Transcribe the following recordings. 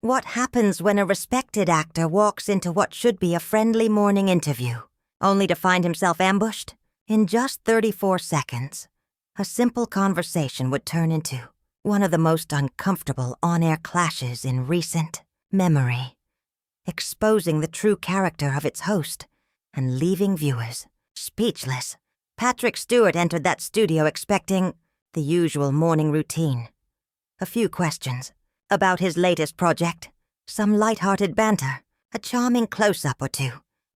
What happens when a respected actor walks into what should be a friendly morning interview, only to find himself ambushed? In just 34 seconds, a simple conversation would turn into one of the most uncomfortable on-air clashes in recent memory, exposing the true character of its host and leaving viewers speechless. Patrick Stewart entered that studio expecting the usual morning routine. A few questions about his latest project, some light-hearted banter, a charming close-up or two.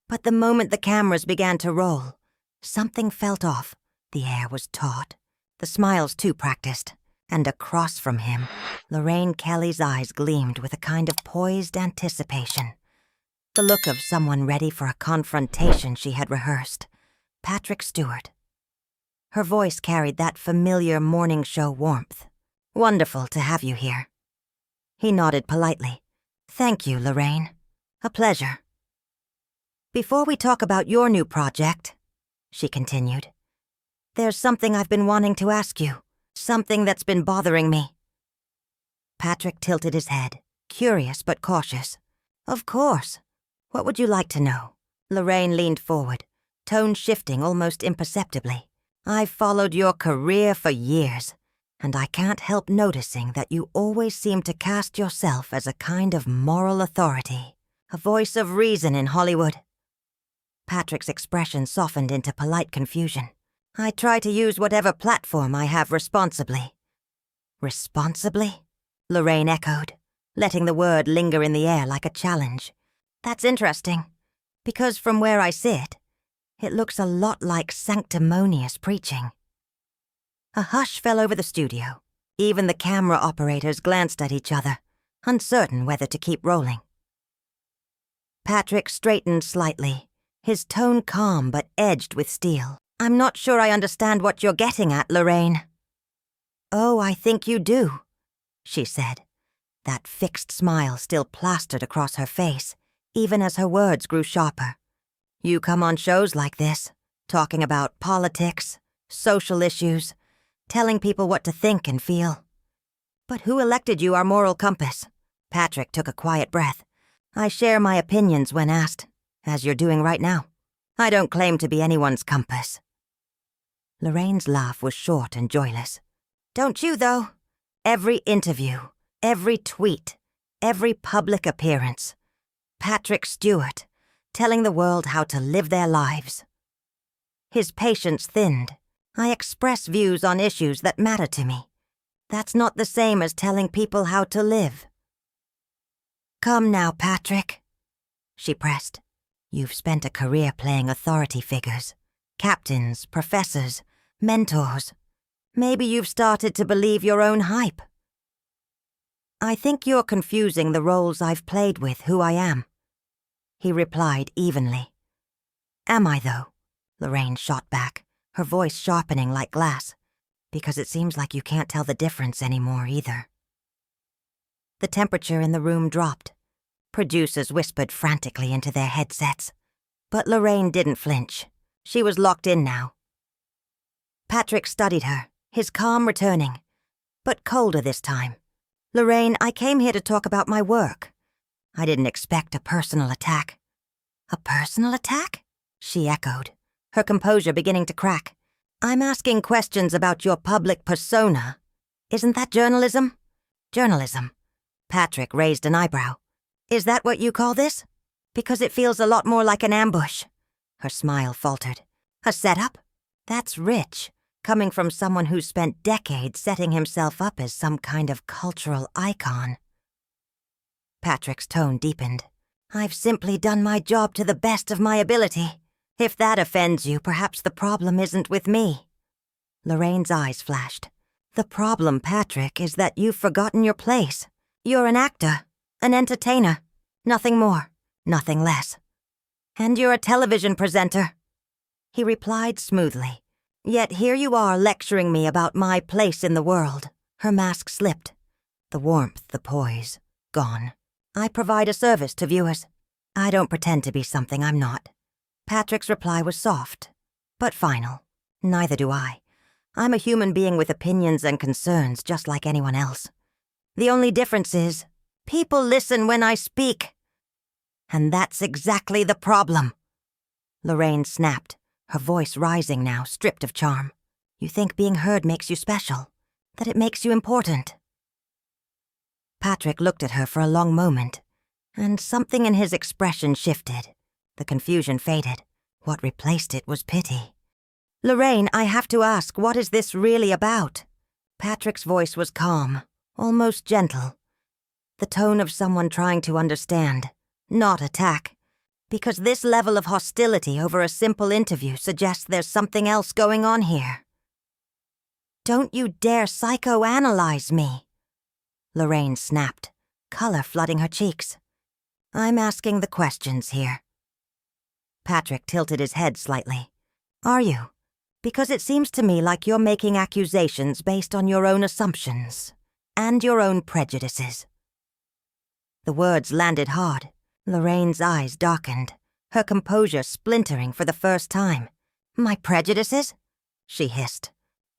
But the moment the cameras began to roll, something felt off. The air was taut, the smiles too practiced, and across from him, Lorraine Kelly's eyes gleamed with a kind of poised anticipation. The look of someone ready for a confrontation she had rehearsed. Patrick Stewart. Her voice carried that familiar morning show warmth. "Wonderful to have you here." He nodded politely. "Thank you, Lorraine. A pleasure." "Before we talk about your new project," she continued, "there's something I've been wanting to ask you, something that's been bothering me." Patrick tilted his head, curious but cautious. "Of course. What would you like to know?" Lorraine leaned forward, tone shifting almost imperceptibly. "I've followed your career for years, and I can't help noticing that you always seem to cast yourself as a kind of moral authority, a voice of reason in Hollywood." Patrick's expression softened into polite confusion. "I try to use whatever platform I have responsibly." "Responsibly?" Lorraine echoed, letting the word linger in the air like a challenge. "That's interesting, because from where I sit, it looks a lot like sanctimonious preaching." A hush fell over the studio. Even the camera operators glanced at each other, uncertain whether to keep rolling. Patrick straightened slightly, his tone calm but edged with steel. "I'm not sure I understand what you're getting at, Lorraine." "Oh, I think you do," she said, that fixed smile still plastered across her face, even as her words grew sharper. "You come on shows like this, talking about politics, social issues, telling people what to think and feel. But who elected you our moral compass?" Patrick took a quiet breath. "I share my opinions when asked, as you're doing right now. I don't claim to be anyone's compass." Lorraine's laugh was short and joyless. "Don't you, though? Every interview, every tweet, every public appearance. Patrick Stewart, telling the world how to live their lives." His patience thinned. "I express views on issues that matter to me. That's not the same as telling people how to live." "Come now, Patrick," she pressed. "You've spent a career playing authority figures, captains, professors, mentors. Maybe you've started to believe your own hype." "I think you're confusing the roles I've played with who I am," he replied evenly. "Am I, though?" Lorraine shot back, her voice sharpening like glass, "because it seems like you can't tell the difference anymore either." The temperature in the room dropped. Producers whispered frantically into their headsets. But Lorraine didn't flinch. She was locked in now. Patrick studied her, his calm returning, but colder this time. "Lorraine, I came here to talk about my work. I didn't expect a personal attack." "A personal attack?" she echoed, her composure beginning to crack. "I'm asking questions about your public persona. Isn't that journalism?" "Journalism?" Patrick raised an eyebrow. "Is that what you call this? Because it feels a lot more like an ambush." Her smile faltered. "A setup? That's rich, coming from someone who's spent decades setting himself up as some kind of cultural icon." Patrick's tone deepened. "I've simply done my job to the best of my ability. If that offends you, perhaps the problem isn't with me." Lorraine's eyes flashed. "The problem, Patrick, is that you've forgotten your place. You're an actor, an entertainer, nothing more, nothing less. And you're a television presenter." He replied smoothly. "Yet here you are lecturing me about my place in the world." Her mask slipped. The warmth, the poise, gone. "I provide a service to viewers. I don't pretend to be something I'm not." Patrick's reply was soft, but final. "Neither do I. I'm a human being with opinions and concerns just like anyone else. The only difference is, People listen when I speak. And that's exactly the problem. Lorraine snapped, her voice rising now, stripped of charm. You think being heard makes you special, that it makes you important. Patrick looked at her for a long moment, and something in his expression shifted. The confusion faded. What replaced it was pity. Lorraine, I have to ask, what is this really about? Patrick's voice was calm, almost gentle. The tone of someone trying to understand, not attack. Because this level of hostility over a simple interview suggests there's something else going on here. Don't you dare psychoanalyze me, Lorraine snapped, color flooding her cheeks. I'm asking the questions here. Patrick tilted his head slightly. Are you? Because it seems to me like you're making accusations based on your own assumptions and your own prejudices. The words landed hard. Lorraine's eyes darkened, her composure splintering for the first time. My prejudices? She hissed.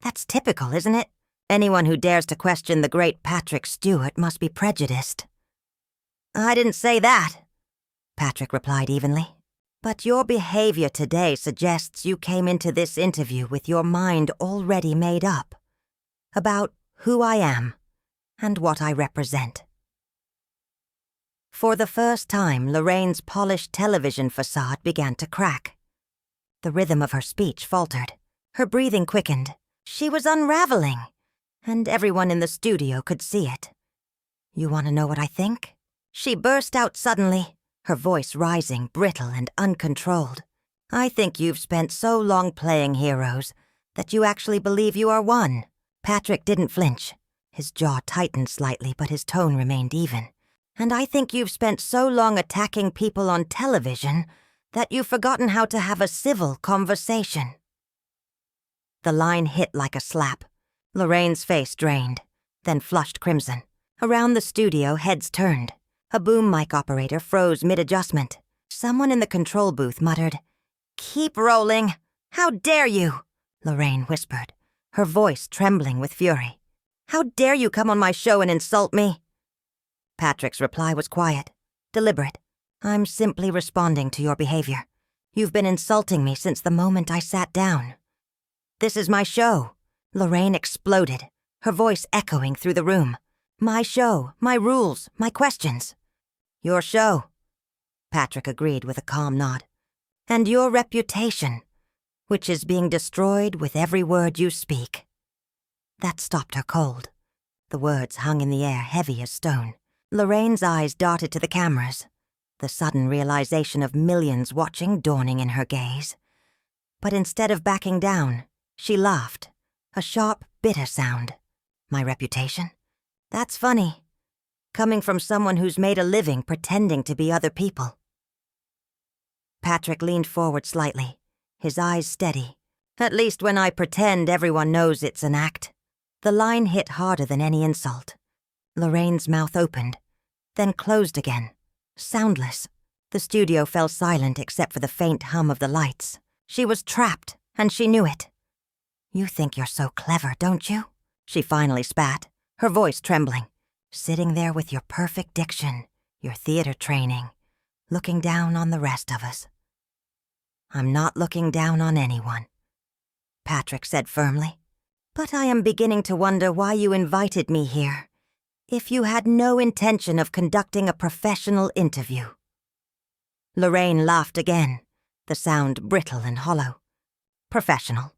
That's typical, isn't it? Anyone who dares to question the great Patrick Stewart must be prejudiced. I didn't say that, Patrick replied evenly. But your behavior today suggests you came into this interview with your mind already made up about who I am and what I represent. For the first time, Lorraine's polished television facade began to crack. The rhythm of her speech faltered. Her breathing quickened. She was unraveling, and everyone in the studio could see it. You want to know what I think? She burst out suddenly, her voice rising, brittle and uncontrolled. I think you've spent so long playing heroes that you actually believe you are one. Patrick didn't flinch. His jaw tightened slightly, but his tone remained even. And I think you've spent so long attacking people on television that you've forgotten how to have a civil conversation. The line hit like a slap. Lorraine's face drained, then flushed crimson. Around the studio, heads turned. A boom mic operator froze mid-adjustment. Someone in the control booth muttered, "Keep rolling! How dare you!" Lorraine whispered, her voice trembling with fury. "How dare you come on my show and insult me?" Patrick's reply was quiet, deliberate. I'm simply responding to your behavior. You've been insulting me since the moment I sat down. This is my show. Lorraine exploded, her voice echoing through the room. My show, my rules, my questions. Your show, Patrick agreed with a calm nod. And your reputation, which is being destroyed with every word you speak. That stopped her cold. The words hung in the air, heavy as stone. Lorraine's eyes darted to the cameras, the sudden realization of millions watching dawning in her gaze. But instead of backing down, she laughed, a sharp, bitter sound. My reputation? That's funny, coming from someone who's made a living pretending to be other people. Patrick leaned forward slightly, his eyes steady. At least when I pretend, everyone knows it's an act. The line hit harder than any insult. Lorraine's mouth opened, then closed again, soundless. The studio fell silent except for the faint hum of the lights. She was trapped, and she knew it. You think you're so clever, don't you? She finally spat, her voice trembling. Sitting there with your perfect diction, your theater training, looking down on the rest of us. I'm not looking down on anyone, Patrick said firmly. But I am beginning to wonder why you invited me here, if you had no intention of conducting a professional interview. Lorraine laughed again, the sound brittle and hollow. Professional.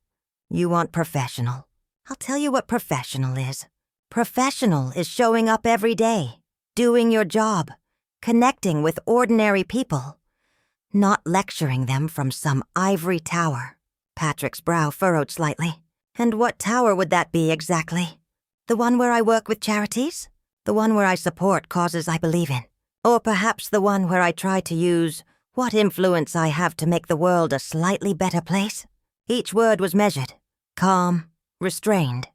You want professional. I'll tell you what professional is. Professional is showing up every day, doing your job, connecting with ordinary people, not lecturing them from some ivory tower. Patrick's brow furrowed slightly. And what tower would that be exactly? The one where I work with charities? The one where I support causes I believe in? Or perhaps the one where I try to use what influence I have to make the world a slightly better place? Each word was measured, calm, restrained.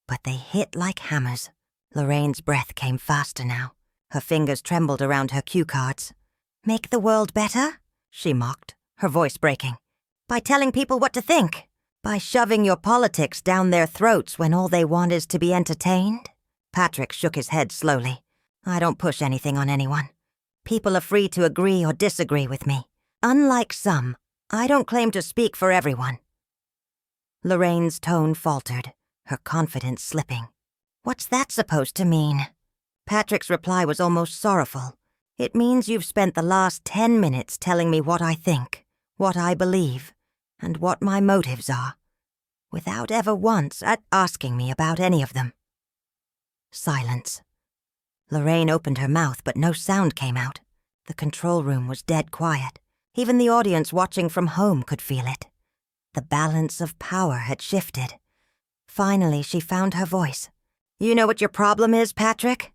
But they hit like hammers. Lorraine's breath came faster now. Her fingers trembled around her cue cards. Make the world better? She mocked, her voice breaking. By telling people what to think? By shoving your politics down their throats when all they want is to be entertained? Patrick shook his head slowly. I don't push anything on anyone. People are free to agree or disagree with me. Unlike some, I don't claim to speak for everyone." Lorraine's tone faltered, her confidence slipping. "What's that supposed to mean?" Patrick's reply was almost sorrowful. "It means you've spent the last 10 minutes telling me what I think, what I believe, and what my motives are, without ever once asking me about any of them." Silence. Lorraine opened her mouth, but no sound came out. The control room was dead quiet. Even the audience watching from home could feel it. The balance of power had shifted. Finally, she found her voice. "You know what your problem is, Patrick?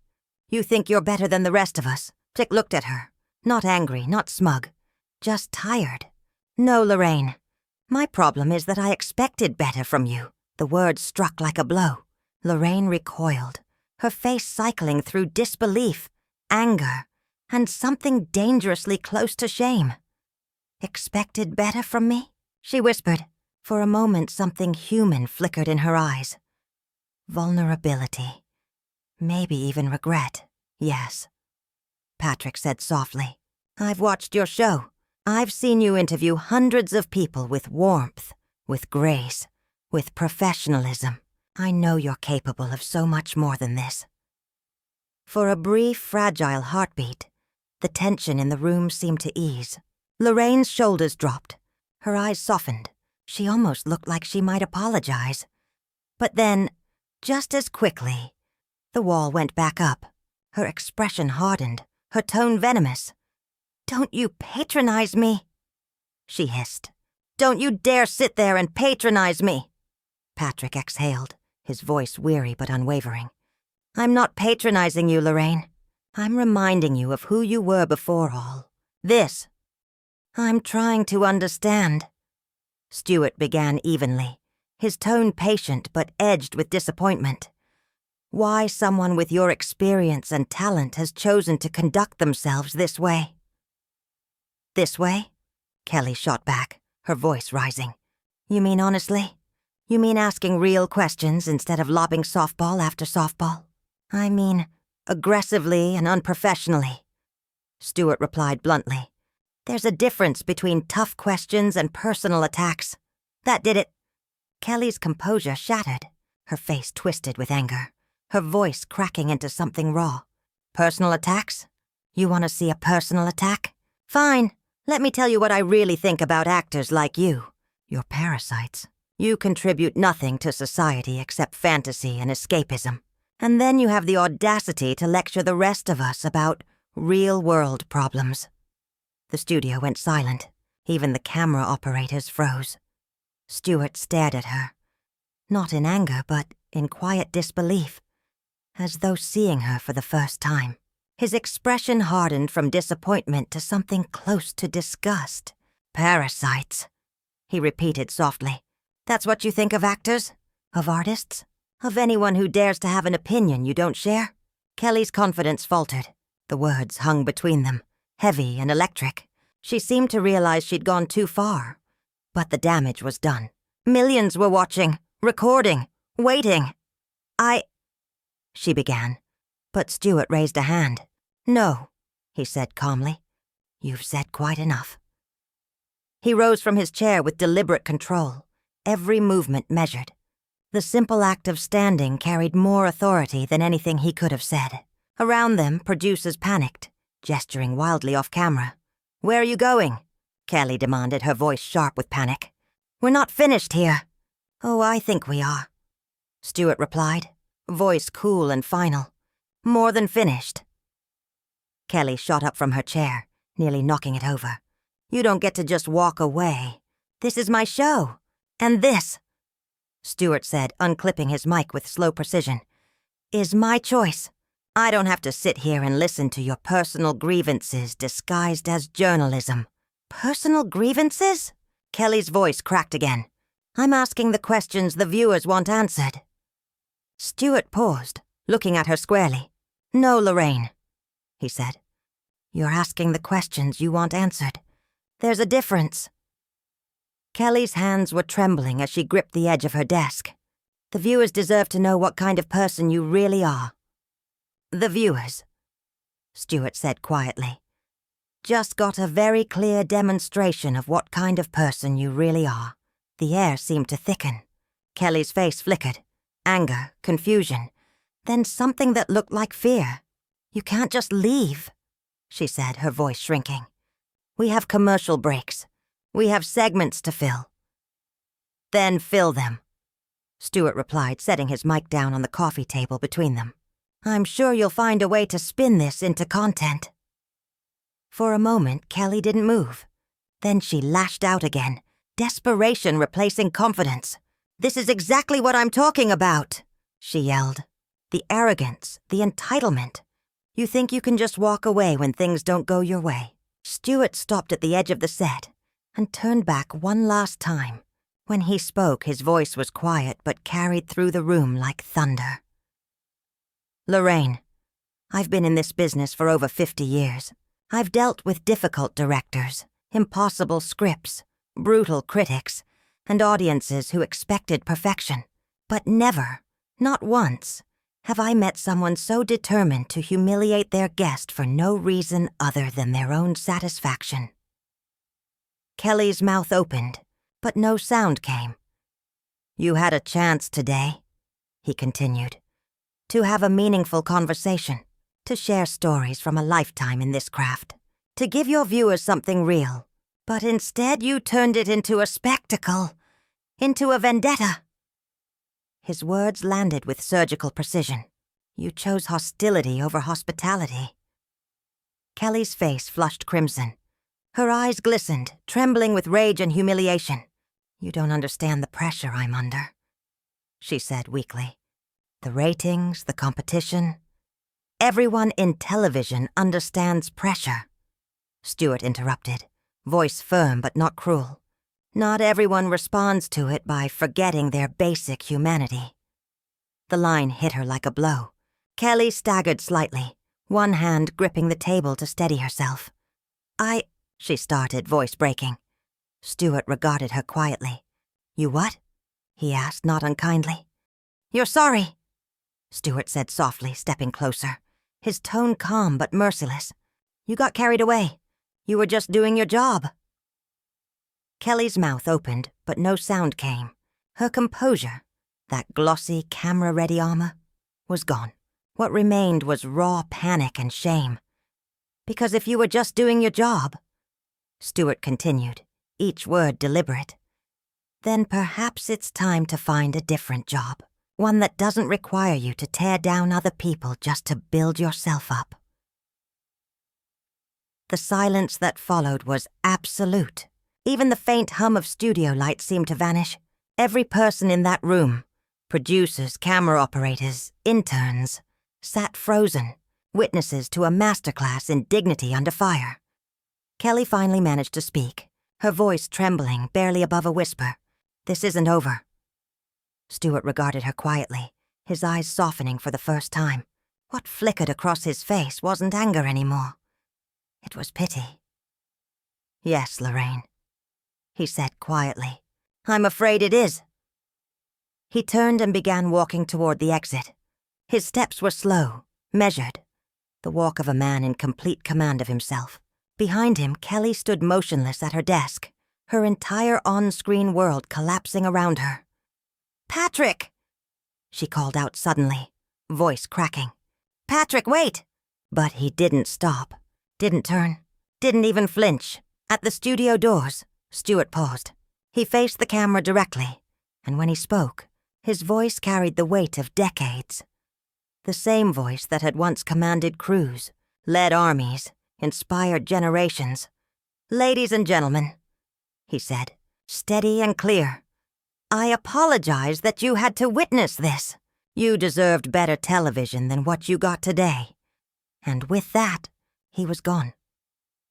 You think you're better than the rest of us." Dick looked at her. Not angry, not smug. Just tired. "No, Lorraine. My problem is that I expected better from you." The words struck like a blow. Lorraine recoiled, her face cycling through disbelief, anger, and something dangerously close to shame. "Expected better from me?" she whispered. For a moment, something human flickered in her eyes. Vulnerability. Maybe even regret. "Yes," Patrick said softly. "I've watched your show. I've seen you interview hundreds of people with warmth, with grace, with professionalism. I know you're capable of so much more than this." For a brief, fragile heartbeat, the tension in the room seemed to ease. Lorraine's shoulders dropped. Her eyes softened. She almost looked like she might apologize. But then, just as quickly, the wall went back up. Her expression hardened, her tone venomous. "Don't you patronize me," she hissed. "Don't you dare sit there and patronize me." Patrick exhaled, his voice weary but unwavering. "I'm not patronizing you, Lorraine. I'm reminding you of who you were before all this. I'm trying to understand." Stewart began evenly, his tone patient but edged with disappointment. "Why someone with your experience and talent has chosen to conduct themselves this way." "This way?" Kelly shot back, her voice rising. "You mean honestly? You mean asking real questions instead of lobbing softball after softball?" "I mean aggressively and unprofessionally," Stewart replied bluntly. "There's a difference between tough questions and personal attacks. That did it." Kelly's composure shattered, her face twisted with anger, her voice cracking into something raw. "Personal attacks? You want to see a personal attack? Fine. Let me tell you what I really think about actors like you. You're parasites. You contribute nothing to society except fantasy and escapism. And then you have the audacity to lecture the rest of us about real-world problems." The studio went silent. Even the camera operators froze. Stewart stared at her, not in anger, but in quiet disbelief, as though seeing her for the first time. His expression hardened from disappointment to something close to disgust. "Parasites," he repeated softly. "That's what you think of actors? Of artists? Of anyone who dares to have an opinion you don't share?" Kelly's confidence faltered. The words hung between them, heavy and electric. She seemed to realize she'd gone too far. But the damage was done. Millions were watching, recording, waiting. She began, but Stewart raised a hand. "No," he said calmly. "You've said quite enough." He rose from his chair with deliberate control, every movement measured. The simple act of standing carried more authority than anything he could have said. Around them, producers panicked, gesturing wildly off camera. "Where are you going?" Kelly demanded, her voice sharp with panic. "We're not finished here." "Oh, I think we are," Stewart replied, voice cool and final. "More than finished." Kelly shot up from her chair, nearly knocking it over. "You don't get to just walk away. This is my show. And this," Stewart said, unclipping his mic with slow precision, "is my choice. I don't have to sit here and listen to your personal grievances disguised as journalism." "Personal grievances?" Kelly's voice cracked again. "I'm asking the questions the viewers want answered." Stewart paused, looking at her squarely. "No, Lorraine," he said. "You're asking the questions you want answered. There's a difference." Kelly's hands were trembling as she gripped the edge of her desk. "The viewers deserve to know what kind of person you really are." "The viewers," Stewart said quietly. "Just got a very clear demonstration of what kind of person you really are." The air seemed to thicken. Kelly's face flickered. Anger, confusion, then something that looked like fear. "You can't just leave," she said, her voice shrinking. "We have commercial breaks. We have segments to fill." "Then fill them," Stewart replied, setting his mic down on the coffee table between them. "I'm sure you'll find a way to spin this into content." For a moment, Kelly didn't move. Then she lashed out again, desperation replacing confidence. "This is exactly what I'm talking about," she yelled. "The arrogance, the entitlement. You think you can just walk away when things don't go your way." Stewart stopped at the edge of the set and turned back one last time. When he spoke, his voice was quiet but carried through the room like thunder. "Lorraine, I've been in this business for over 50 years. I've dealt with difficult directors, impossible scripts, brutal critics, and audiences who expected perfection. But never, not once, have I met someone so determined to humiliate their guest for no reason other than their own satisfaction." Kelly's mouth opened, but no sound came. "You had a chance today," he continued, "to have a meaningful conversation, to share stories from a lifetime in this craft, to give your viewers something real. But instead you turned it into a spectacle, into a vendetta." His words landed with surgical precision. "You chose hostility over hospitality." Kelly's face flushed crimson. Her eyes glistened, trembling with rage and humiliation. "You don't understand the pressure I'm under," she said weakly. "The ratings, the competition. Everyone in television understands pressure," Stewart interrupted, voice firm but not cruel. "Not everyone responds to it by forgetting their basic humanity." The line hit her like a blow. Kelly staggered slightly, one hand gripping the table to steady herself. She started, voice breaking. Stewart regarded her quietly. "You what?" he asked, not unkindly. "You're sorry," Stewart said softly, stepping closer, his tone calm but merciless. "You got carried away. You were just doing your job." Kelly's mouth opened, but no sound came. Her composure, that glossy, camera-ready armor, was gone. What remained was raw panic and shame. "Because if you were just doing your job," Stewart continued, each word deliberate, "then perhaps it's time to find a different job, one that doesn't require you to tear down other people just to build yourself up." The silence that followed was absolute. Even the faint hum of studio lights seemed to vanish. Every person in that room, producers, camera operators, interns, sat frozen, witnesses to a masterclass in dignity under fire. Kelly finally managed to speak, her voice trembling, barely above a whisper. "This isn't over." Stewart regarded her quietly, his eyes softening for the first time. What flickered across his face wasn't anger anymore. It was pity. "Yes, Lorraine," he said quietly. "I'm afraid it is." He turned and began walking toward the exit. His steps were slow, measured, the walk of a man in complete command of himself. Behind him, Kelly stood motionless at her desk, her entire on-screen world collapsing around her. "Patrick!" she called out suddenly, voice cracking. "Patrick, wait!" But he didn't stop, didn't turn, didn't even flinch. At the studio doors, Stewart paused. He faced the camera directly, and when he spoke, his voice carried the weight of decades. The same voice that had once commanded crews, led armies, inspired generations. "Ladies and gentlemen," he said, steady and clear, "I apologize that you had to witness this. You deserved better television than what you got today." And with that, he was gone.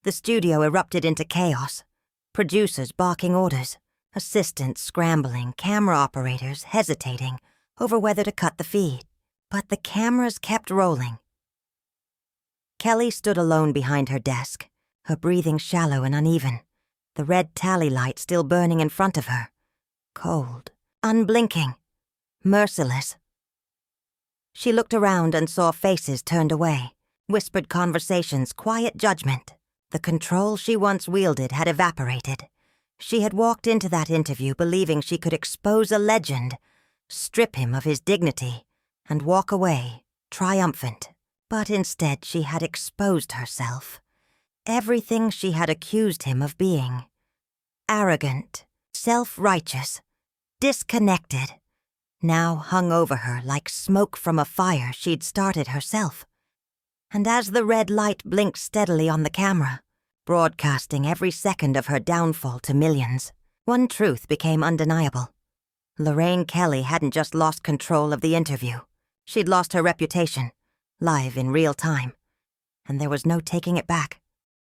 The studio erupted into chaos. Producers barking orders, assistants scrambling, camera operators hesitating over whether to cut the feed. But the cameras kept rolling. Kelly stood alone behind her desk, her breathing shallow and uneven, the red tally light still burning in front of her. Cold, unblinking, merciless. She looked around and saw faces turned away, Whispered conversations, quiet judgment. The control she once wielded had evaporated. She had walked into that interview believing she could expose a legend, strip him of his dignity, and walk away, triumphant. But instead she had exposed herself. Everything she had accused him of being. Arrogant, self-righteous, disconnected, now hung over her like smoke from a fire she'd started herself. And as the red light blinked steadily on the camera, broadcasting every second of her downfall to millions, one truth became undeniable. Lorraine Kelly hadn't just lost control of the interview. She'd lost her reputation, live in real time. And there was no taking it back.